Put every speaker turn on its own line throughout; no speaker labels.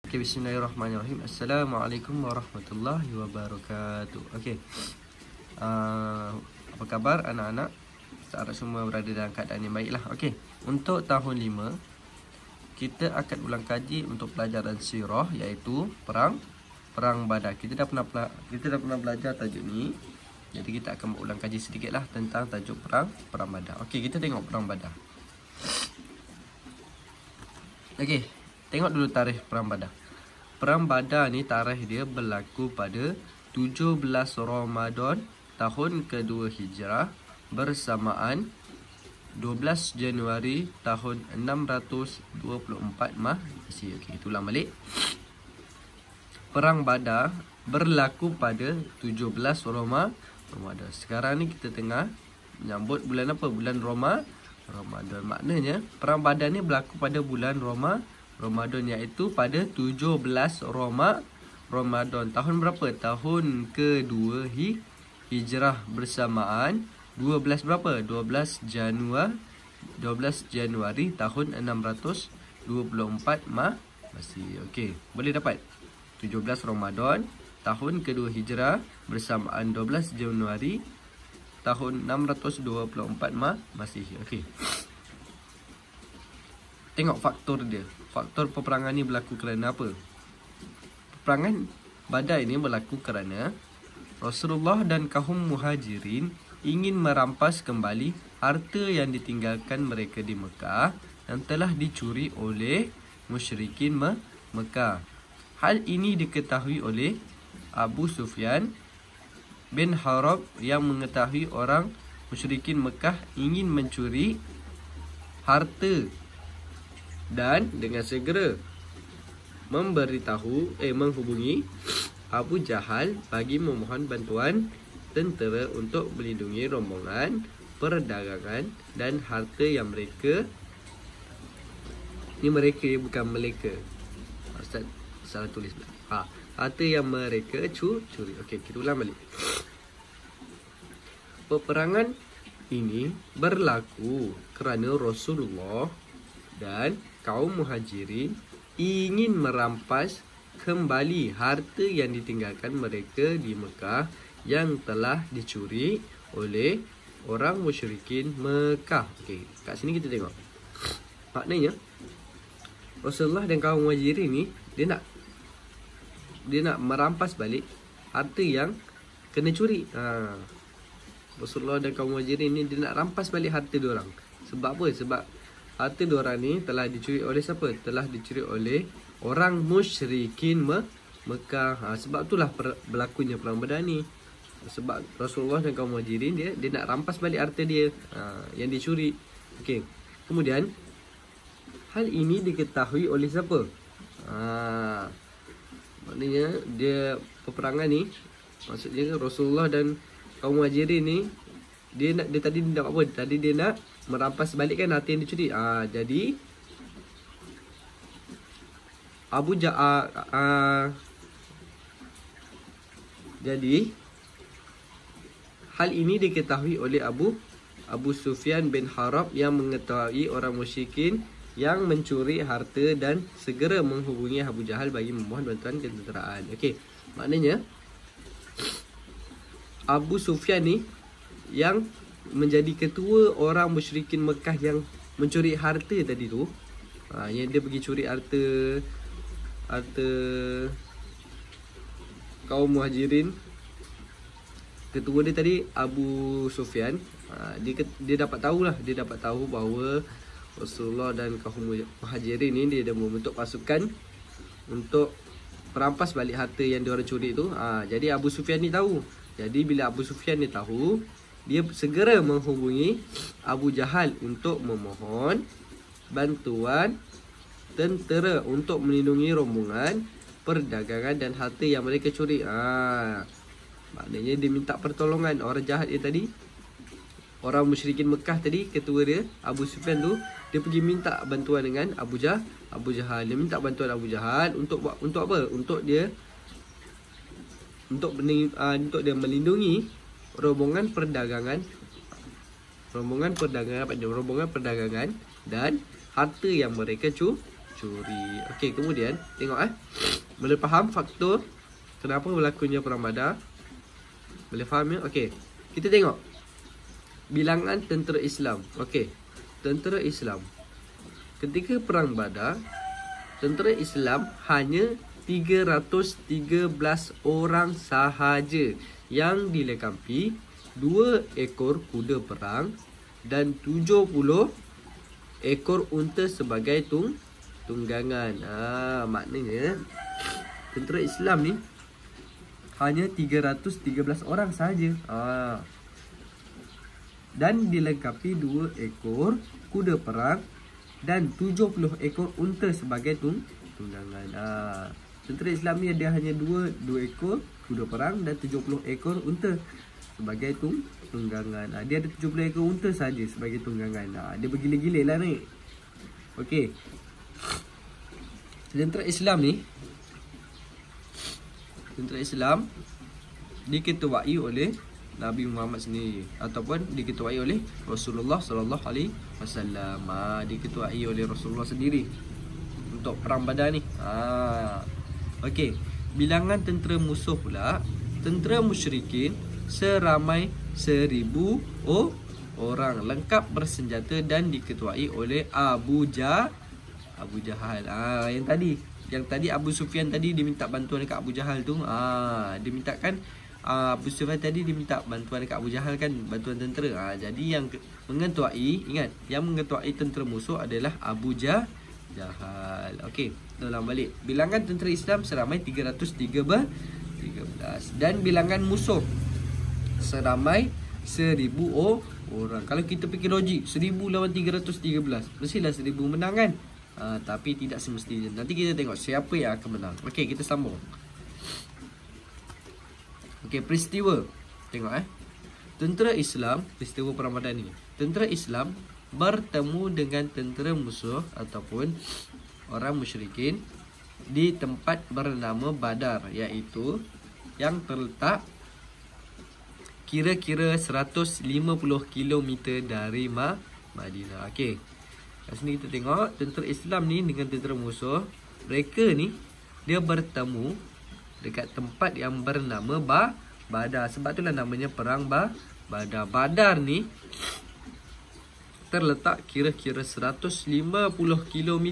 Okay, bismillahirrahmanirrahim. Assalamualaikum warahmatullahi wabarakatuh. Okay, apa khabar anak-anak? Saya harap semua berada dalam keadaan yang baiklah. Okay, untuk tahun 5 kita akan ulang kaji untuk pelajaran sirah, iaitu perang Badar. Kita dah pernah belajar tajuk ni. Jadi kita akan ulang kaji sedikitlah tentang tajuk perang Badar. Okay, kita tengok perang Badar. Okay, tengok dulu tarikh perang Badar. Perang Badar ni tarikh dia berlaku pada 17 Ramadan tahun kedua Hijrah bersamaan 12 Januari tahun 624 Masih. Okey, kita ulang balik. Perang Badar berlaku pada 17 Ramadan. Sekarang ni kita tengah menyambut bulan apa? Bulan Ramadan. Maknanya perang Badar ni berlaku pada bulan Ramadan, iaitu pada 17 Ramadan. Tahun berapa? Tahun kedua Hijrah bersamaan 12 berapa? 12 Januari tahun 624 Masih. Okey, boleh dapat 17 Ramadan tahun kedua Hijrah bersamaan 12 Januari tahun 624 Masih. Okey, tengok faktor dia. Faktor peperangan ni berlaku kerana apa? Peperangan Badar ini berlaku kerana Rasulullah dan kaum Muhajirin ingin merampas kembali harta yang ditinggalkan mereka di Mekah yang telah dicuri oleh musyrikin Mekah. Hal ini diketahui oleh Abu Sufyan bin Harb yang mengetahui orang musyrikin Mekah ingin mencuri harta, dan dengan segera menghubungi Abu Jahal bagi memohon bantuan tentera untuk melindungi rombongan perdagangan dan harta yang mereka Ustaz salah tulis. Harta yang mereka curi. Okey, kita ulang balik. Peperangan ini berlaku kerana Rasulullah dan kaum Muhajirin ingin merampas kembali harta yang ditinggalkan mereka di Mekah yang telah dicuri oleh orang musyrikin Mekah. Okey, kat sini kita tengok. Maknanya Rasulullah dan kaum Muhajirin ni dia nak merampas balik harta yang kena curi. Rasulullah dan kaum Muhajirin ni dia nak rampas balik harta diorang. Sebab apa? Sebab harta diorang ni telah dicuri oleh siapa? Telah dicuri oleh orang musyrikin Mekah. Sebab itulah berlakunya perang Badar ni. Sebab Rasulullah dan kaum Muhajirin dia nak rampas balik harta dia yang dicuri. Okey. Kemudian hal ini diketahui oleh siapa? Maknanya dia peperangan ni, maksudnya Rasulullah dan kaum Muhajirin ni dia tadi nak apa? Tadi dia nak merampas balik kan harta yang dicuri. Jadi jadi hal ini diketahui oleh Abu Sufyan bin Harb yang mengetahui orang musyrikin yang mencuri harta dan segera menghubungi Abu Jahal bagi memohon bantuan ketenteraan. Okey, maknanya Abu Sufyan ni yang menjadi ketua orang musyrikin Mekah yang mencuri harta tadi tu. Yang dia pergi curi harta kaum Muhajirin. Ketua dia tadi Abu Sufyan. Dia dapat tahu bahawa Rasulullah dan kaum Muhajirin ni dia membentuk pasukan untuk merampas balik harta yang diorang curi tu. Jadi Abu Sufyan ni tahu. Jadi bila Abu Sufyan ni tahu, dia segera menghubungi Abu Jahal untuk memohon bantuan tentera untuk melindungi rombongan perdagangan dan harta yang mereka curi. Maknanya dia minta pertolongan orang jahat dia tadi. Orang musyrikin Mekah tadi, ketua dia Abu Sufyan tu, dia pergi minta bantuan dengan Abu Jahal. Dia minta bantuan Abu Jahal untuk apa? Untuk dia melindungi rombongan perdagangan dan harta yang mereka mencuri. Okey, kemudian tengok boleh faham faktor kenapa berlakunya perang Badar? Boleh faham ya? Okey. Kita tengok bilangan tentera Islam. Okey. Tentera Islam. Ketika perang Badar, tentera Islam hanya 313 orang sahaja yang dilengkapi 2 ekor kuda perang dan 70 ekor unta sebagai tunggangan. Maknanya tentera Islam ni hanya 313 orang sahaja. Dan dilengkapi 2 ekor kuda perang dan 70 ekor unta sebagai tunggangan. Tentera Islam ni dia hanya 2 ekor kuda perang dan 70 ekor unta sebagai tunggangan. Dia ada 70 ekor unta saja sebagai tunggangan. Dia bergila-gila lah ni. Okey. Tentera Islam ni, tentera Islam diketuai oleh Nabi Muhammad sendiri ataupun diketuai oleh Rasulullah sallallahu alaihi wasallam. Diketuai oleh Rasulullah sendiri untuk perang Badar ni. Okey, bilangan tentera musuh pula, tentera musyrikin seramai 1000 orang lengkap bersenjata dan diketuai oleh Abu Jahal. Yang tadi Abu Sufyan tadi diminta bantuan dekat Abu Jahal tu. Dia mintakan Abu Sufyan tadi diminta bantuan dekat Abu Jahal kan, bantuan tentera. Jadi yang mengetuai, ingat, yang mengetuai tentera musuh adalah Abu Jahal. Okey, kita ulang balik. Bilangan tentera Islam seramai 313 dan bilangan musuh seramai 1000 orang. Kalau kita fikir logik, 1000 lawan 313, mestilah 1000 menang kan? Tapi tidak semestinya. Nanti kita tengok siapa yang akan menang. Okey, kita sambung. Okey, peristiwa. Tengok tentera Islam, peristiwa perang Badar ni. Tentera Islam bertemu dengan tentera musuh ataupun orang musyrikin di tempat bernama Badar, iaitu yang terletak kira-kira 150 km dari Madinah. Okey. Kat sini kita tengok tentera Islam ni dengan tentera musuh, mereka ni dia bertemu dekat tempat yang bernama Badar. Sebab itulah namanya perang Badar. Badar ni terletak kira-kira 150 km.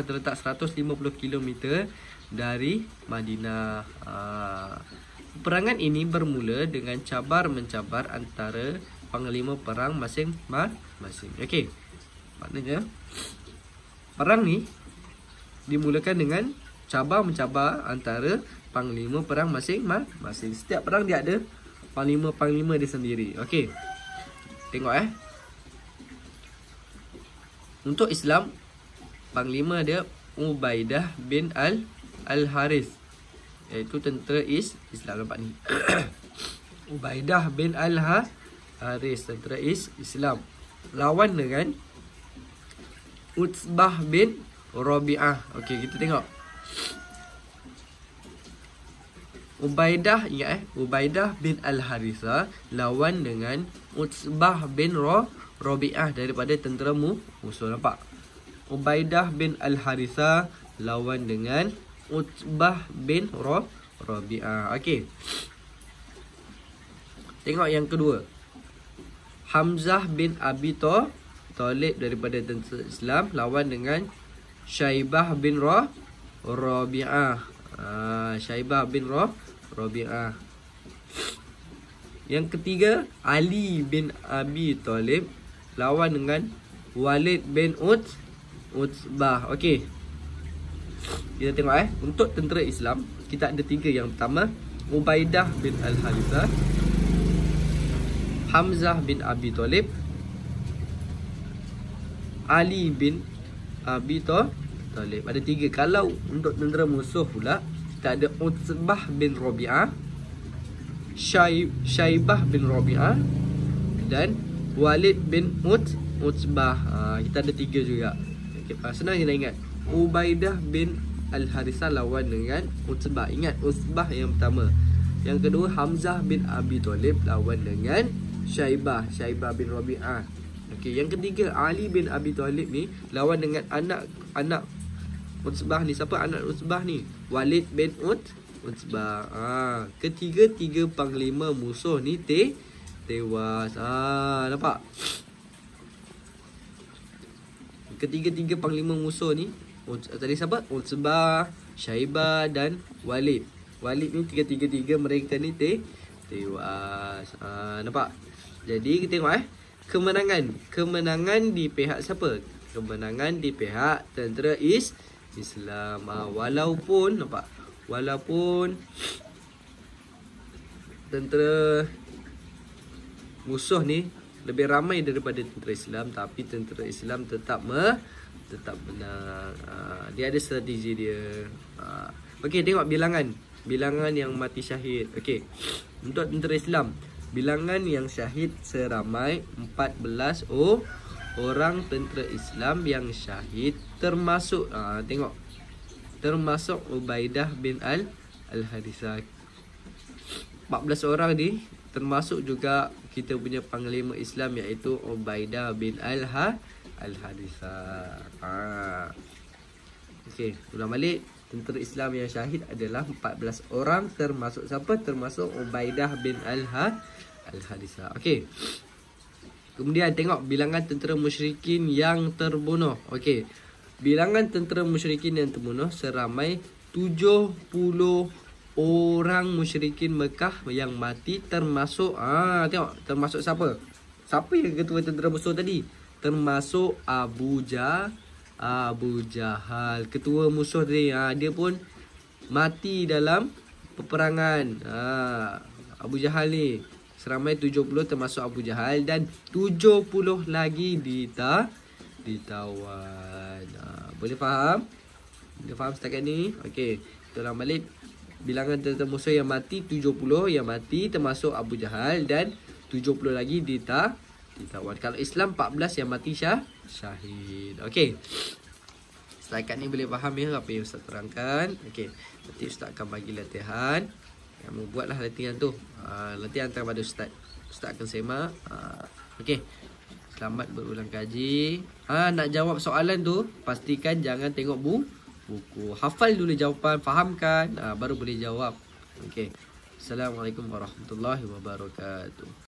Terletak 150 km dari Madinah. Peperangan ini bermula dengan cabar-mencabar antara panglima perang masing-masing. Okey. Maknanya perang ni dimulakan dengan cabar-mencabar antara panglima perang masing-masing. Setiap perang dia ada panglima-panglima dia sendiri. Okey. Tengok Untuk Islam, panglima dia Ubaidah bin Al-Harith, iaitu tentera Islam. Nampak ni. Ubaidah bin Al-Harith, tentera Islam. Lawan dengan Utsbah bin Rabi'ah. Okey, kita tengok. Ubaidah, ingat Ubaidah bin Al-Harithah lawan dengan Utsbah bin Rabi'ah daripada tentera musuh. Nampak? Ubaidah bin Al-Harithah lawan dengan Utsbah bin Rabi'ah. Okey. Tengok yang kedua. Hamzah bin Abi Talib daripada tentera Islam lawan dengan Syaibah bin Rabi'ah. Syaibah bin Rabi'ah. Yang ketiga, Ali bin Abi Talib lawan dengan Walid bin Utsbah. Okey. Kita tengok untuk tentera Islam, kita ada 3. Yang pertama, Ubaidah bin Al-Harithah, Hamzah bin Abi Talib, Ali bin Abi Talib. Ada 3. Kalau untuk tentera musuh pula, kita ada Utsbah bin Rabi'ah, Syaibah bin Rabi'ah dan Walid bin Utsbah. Kita ada 3 juga. Senang je nak ingat. Ubaidah bin Al-Harithah lawan dengan Utsbah. Ingat Utsbah yang pertama. Yang kedua, Hamzah bin Abi Talib lawan dengan Syaibah bin Rabi'ah. Okey, yang ketiga, Ali bin Abi Talib ni lawan dengan anak Utbah ni siapa anak Utbah ni? Walid bin Utbah. Ketiga-tiga panglima musuh ni tewas. Nampak? Ketiga-tiga panglima musuh ni tadi siapa? Utbah, Syaibah dan Walid. Walid ni tiga-tiga mereka ni tewas. Nampak? Jadi kita tengok kemenangan di pihak siapa? Kemenangan di pihak tentera Islam. Walaupun nampak? Walaupun tentera musuh ni lebih ramai daripada tentera Islam, tapi tentera Islam tetap menang. Dia ada strategi dia. Okey, tengok bilangan yang mati syahid. Okey. Untuk tentera Islam, bilangan yang syahid seramai 14 orang tentera Islam yang syahid, termasuk termasuk Ubaidah bin Al-Harithah. 14 orang ni termasuk juga kita punya panglima Islam, iaitu Ubaidah bin Al-Harithah. Okey, ulang balik. Tentera Islam yang syahid adalah 14 orang, termasuk siapa? Termasuk Ubaidah bin Al-Harithah. Okey. Kemudian tengok bilangan tentera musyrikin yang terbunuh. Okey. Bilangan tentera musyrikin yang terbunuh seramai 70 orang musyrikin Mekah yang mati, termasuk tengok termasuk siapa? Siapa yang ketua tentera musuh tadi? Termasuk Abu Jahal, ketua musuh tadi. Dia pun mati dalam peperangan. Abu Jahal ni seramai 70 termasuk Abu Jahal, dan 70 lagi ditawan. Boleh faham? Boleh faham setakat ni? Okey, kita ulang balik. Bilangan tentera musuh yang mati 70 yang mati termasuk Abu Jahal, dan 70 lagi ditawan. Kalau Islam 14 yang mati syahid. Okey. Setakat ni boleh faham ya apa yang Ustaz terangkan. Okey. Nanti Ustaz akan bagi latihan. Kamu buatlah latihan tu. Latihan hantar pada Ustaz. Ustaz akan semak. Okey. Selamat berulang kaji. Nak jawab soalan tu, pastikan jangan tengok buku. Hafal dulu jawapan, fahamkan, baru boleh jawab. Okey. Assalamualaikum warahmatullahi wabarakatuh.